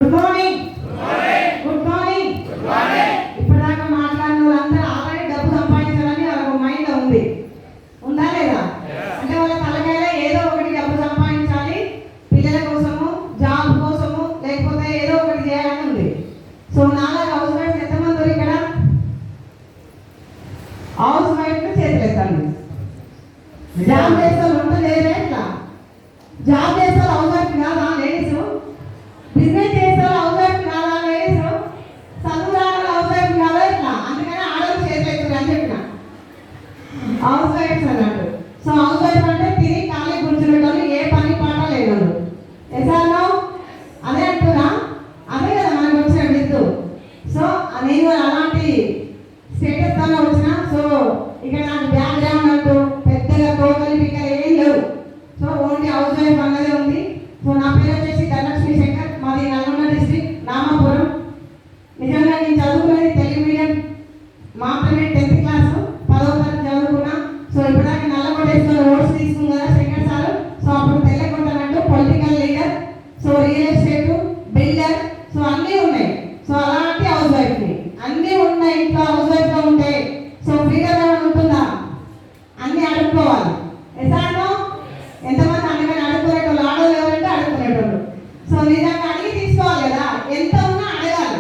Good morning. Good morning. ఇప్పటిదాకా మాట్లాడిన వాళ్ళందరూ ఆల్రెడీ డబ్బు సంపాదించాలని వాళ్ళ మైండ్ ఉంది, ఉందా లేదా? అంటే వాళ్ళ తలకాయలో ఏదో ఒకటి డబ్బు సంపాదించాలి, పిల్లల కోసము, జాబ్ కోసము, లేకపోతే ఏదో ఒకటి చేయాలని ఉంది. సో నాలాగా హౌస్ వైఫ్ ఎంతమంది ఇక్కడ? House wife చేతులెత్తండి. జాబ్ చేస్తే వంట చేయలే, ఎట్లా జాబ్ చేస్తే హౌస్ వైఫ్ కాదా లేడీస్? బిజినెస్ చేస్తే హౌస్ వైఫ్ కాదా లేడీస్? చదువు రాని హౌస్ వైఫ్ కాదా ఇట్లా? అందుకని ఆడవాళ్ళు చేతులెత్తురు అని చెప్పిన హౌస్ వైఫ్స్ అన్నట్టు. సో హౌస్ వైఫ్ అంటే తిని ఖాళీ కూర్చునేటోళ్ళు, ఏ పని పాట లేనోళ్ళు. ఎసానో అదే అంటున్నా, అదే కదా మనకు వచ్చిన విద్దు. సో నేను అలాంటి స్టేటస్ తోనే వచ్చిన. సో ఇక్కడ నాకు బ్యాక్గ్రౌండ్ అంటూ పెద్దగా తోకలి పిక్కలు ఏం లేవు. సో ఓన్లీ హౌస్ వైఫ్ అన్నదే ఉంది. సో నా పేరు వచ్చేసి ధనలక్ష్మి శంకర్, మాది నల్గొండ డిస్ట్రిక్ట్ నామాపురం. నిజంగా నేను చదువుకునేది తెలుగు మీడియం, మాత్రమే 10th క్లాస్ 10వ తరగతి చదువుకున్నా. సో ఇప్పటిదాకా నల్లగొండేశ్వర ఓట్స్ తీసుకున్నా కదా శంకర్ సార్. సో అప్పుడు తెల్లగొండనంటూ political leader, so real estate builder, so అన్నీ ఉన్నాయి. సో అలాంటి హౌస్ వైఫ్ని అన్నీ ఉన్నాయి. ఇంట్లో హౌస్ వైఫ్గా ఉంటే సో ఫ్రీడమ్ ఏమైనా ఉంటుందా? అన్నీ అడుక్కోవాలి. ఎసానో ఎంతమంది అందుకని అడుక్కునేటోళ్ళు, ఆడవాళ్ళు ఎవరంటే అడుక్కునేటోళ్ళు. సో నిజంగా అడిగి తీసుకోవాలి కదా, ఎంత ఉన్నా అడగాలి.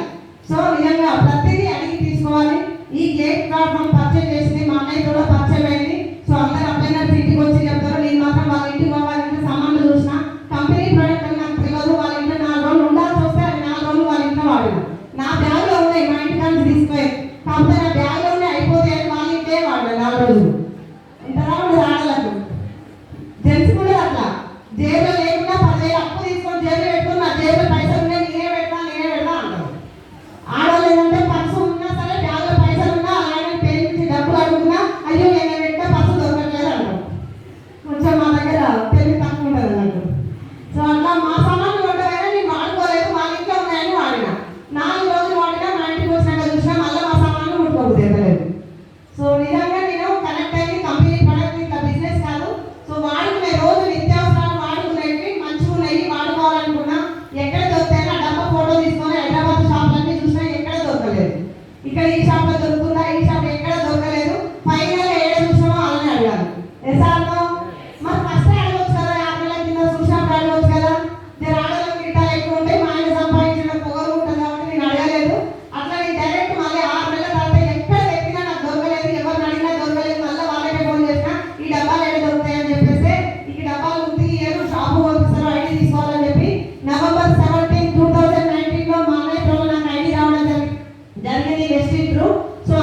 సో నిజంగా ప్రతిదీ అడిగి తీసుకోవాలి. ఈ గేట్ ప్లాట్ఫామ్ పర్చేజ్ చేసింది మా అన్నయ్య కూడా పరిచయం అయింది. సో అందరు అబ్బాయి ఇంటికి వచ్చి చెప్తారు, నేను మాత్రం వాళ్ళ ఇంటికి పోవాలంటే సామాన్లు చూసిన కంపెనీ ప్రోడక్ట్ అని నాకు తెలియదు. వాళ్ళ ఇంట్లో 4 రోజులు ఉండాల్సి వస్తే 4 రోజులు వాళ్ళ ఇంట్లో వాడిన. నా బ్యాగ్లో ఉన్నాయి, మా ఇంటికాన్ని తీసుకుపోయి, కాకపోతే నా బ్యాగ్లో ఉన్నాయి అయిపోతే వాళ్ళ ఇంటే వాడిన 4 రోజులు. ఇంతలా ఉండదు ఆడలకు. జెంట్స్ కూడా అట్లా జేబులో లేకుండా 10,000 అప్పు తీసుకొని జేబులో పెట్టుకుని నా జేబులో పైసలు ఉన్నాయి నేనే పెడతా అంటారు. ఆడవాళ్ళు ఏంటంటే పర్సు ఉన్నా సరే బ్యాగ్లో పైసలు ఉన్నా అలాగే పేరు నుంచి డబ్బులు అడుగుతున్నా అయ్యో నేను పెట్టా పర్సు దొరకట్లేదు అంటారు. కొంచెం మా దగ్గర తెలివి తక్కువ ఉంటుంది అన్నట్టు. సో అట్లా మా సామాన్లు ఉంటాయని నేను వాడుకోలేదు, వాళ్ళ ఇంట్లో ఉన్నాయని వాడిన. 4 రోజులు వాడినా మా ఇంటికి వచ్చినాక చూసినా మళ్ళీ మా సామాన్లు ముట్టుకోదు తెగలేదు. సో నిజంగా నేను కనెక్ట్ అయ్యి కంపెనీ ప్రొడక్ట్ ఇట్లా బిజినెస్ కాదు. సో వాడుకునే రోజు నిత్యావసరాలు వాడుకునేవి మంచిగా ఉన్నాయి, వాడుకోవాలనుకున్నా ఎక్కడ దొరుకుతాయని ఆ డబ్బా ఫోటో తీసుకొని హైదరాబాద్ షాప్లన్నీ చూసినా ఎక్కడ దొరకలేదు. ఇక్కడ ఈ షాప్లో దొరుకుతుందా, ఈ షాప్ ఎక్కడ దొరకలేదు. ఫైనల్ ఏడ చూసినామో అలానే అడగాలి. ఎసార్లో మరి ఫస్ట్ అడగవచ్చు కదా, 5 నెలల కింద చూసినప్పుడు అడగవచ్చు కదా. నేను ఆడలో గిట్టాలు ఎక్కువ ఉంటాయి, మా ఆయన సంపాదించిన పొగరు ఉంటుంది కాబట్టి నేను అడగలేదు. అట్లా నేను డైరెక్ట్ మళ్ళీ 6 నెలల తర్వాత ఎక్కడ ఎక్కినా నాకు దొరకలేదు, ఎవరిని అడిగినా దొరకలేదు. మళ్ళీ వాళ్ళకే ఫోన్ చేసినా ఈ డబ్బాలు ఏడ దొరుకుతాయని చెప్పేస్తే ఈ డబ్బాలు ఉంది ఏదో షాపు పంపిస్తారు ఐడి తీసుకోవాలని చెప్పి November 17, 2019లో మా అన్నయ్యలో నాకు ఐడి రావడం జరిగింది వెస్ట్ ఇంట్లో. సో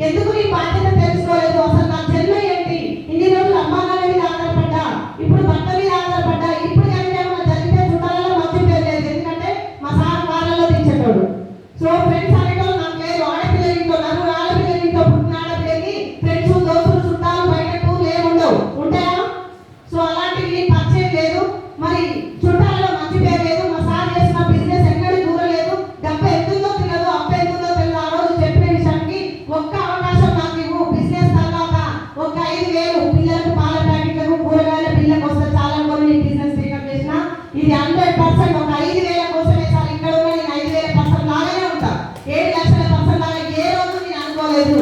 ఎందుకు నీ బాధ్యత తెలుసుకోలేదు? అసలు నా జన్మ ఏంటి? ఇన్ని రోజులు అమ్మా నాన్న మీద ఆధారపడ్డా, ఇప్పుడు భర్త మీద ఆధారపడ్డా, ఇప్పుడు కనుక ఏమైనా జరిగితే చుట్టాలలో మంచి పేరు లేదు, ఎందుకంటే మా సార్ కాలంలో దించేటోడు. సో ఫ్రెండ్స్ అనేటోళ్ళు నాకు లేదు. ఆడపిల్లలు ఇంట్లో నలుగురు ఆడపిల్లలు ఇంట్లో పుట్టిన ఆడపిల్లకి ఫ్రెండ్స్ దోస్తులు చుట్టాలు బయట టూర్లు ఏముండవు, ఉంటాయా? సో అలాంటివి నీ పరిచయం లేదు, మరి చుట్టాలలో మంచి పేరు లేదు. మా సార్ చేసిన బిజినెస్ ఎక్కడికి దూరలేదు, డబ్బు ఎంతుందో తెలియదు, అప్పు ఎంతుందో తెలియదు. ఆ రోజు చెప్పిన విషయానికి ఒక్క అవకాశం నాకు ఇవ్వు, బిజినెస్ తర్వాత ఒక 5,000 పిల్లలకు పాల ప్యాకెట్లకు కూరగాయల బిల్లకు వస్తే చాలా కొన్ని బిజినెస్ పికప్ చేసిన. ఇది 100% ఒక 5,000 కోసమే సార్ ఇక్కడ ఉన్న నేను 5,000% లాగానే ఉంటా. 7 లక్షల పర్సెంట్ లాగా ఏ రోజు నేను అనుకోలేదు.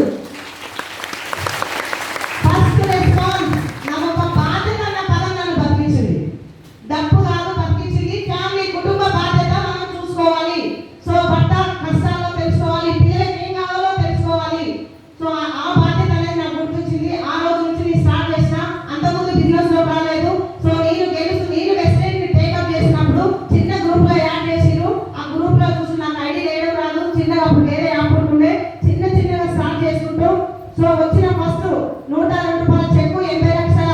ఫస్ట్ రెస్పాన్స్ నా ఒక బాధ్యత అన్న పదం నన్ను బతికించింది. డబ్బు కాదు బతికించింది, ఫ్యామిలీ కుటుంబ బాధ్యత మనం చూసుకోవాలి. సో భర్త కష్టాల్లో తెలుసుకోవాలి, పిల్లలకి ఏం కావాలో తెలుసుకోవాలి. సో ఆ బాధ్యత అనేది నాకు గుర్తొచ్చింది. ఆ రోజు నుంచి నేను స్టార్ట్ చేసిన. అంతకుముందు బిజినెస్ లో రాలేదు. సో నేను వెస్టైన్ టేకప్ చేసినప్పుడు చిన్న గ్రూప్ లో యాడ్ చేసిరు. ఆ గ్రూప్ లో చూసి నాకు ఐడి వేయడం రాదు, చిన్నగా అప్పుడు వేరే యాప్ ఉంటుండే, చిన్నగా స్టార్ట్ చేసుకుంటూ సో వచ్చిన ఫస్ట్ 102 రూపాయల చెక్కు 80 లక్షల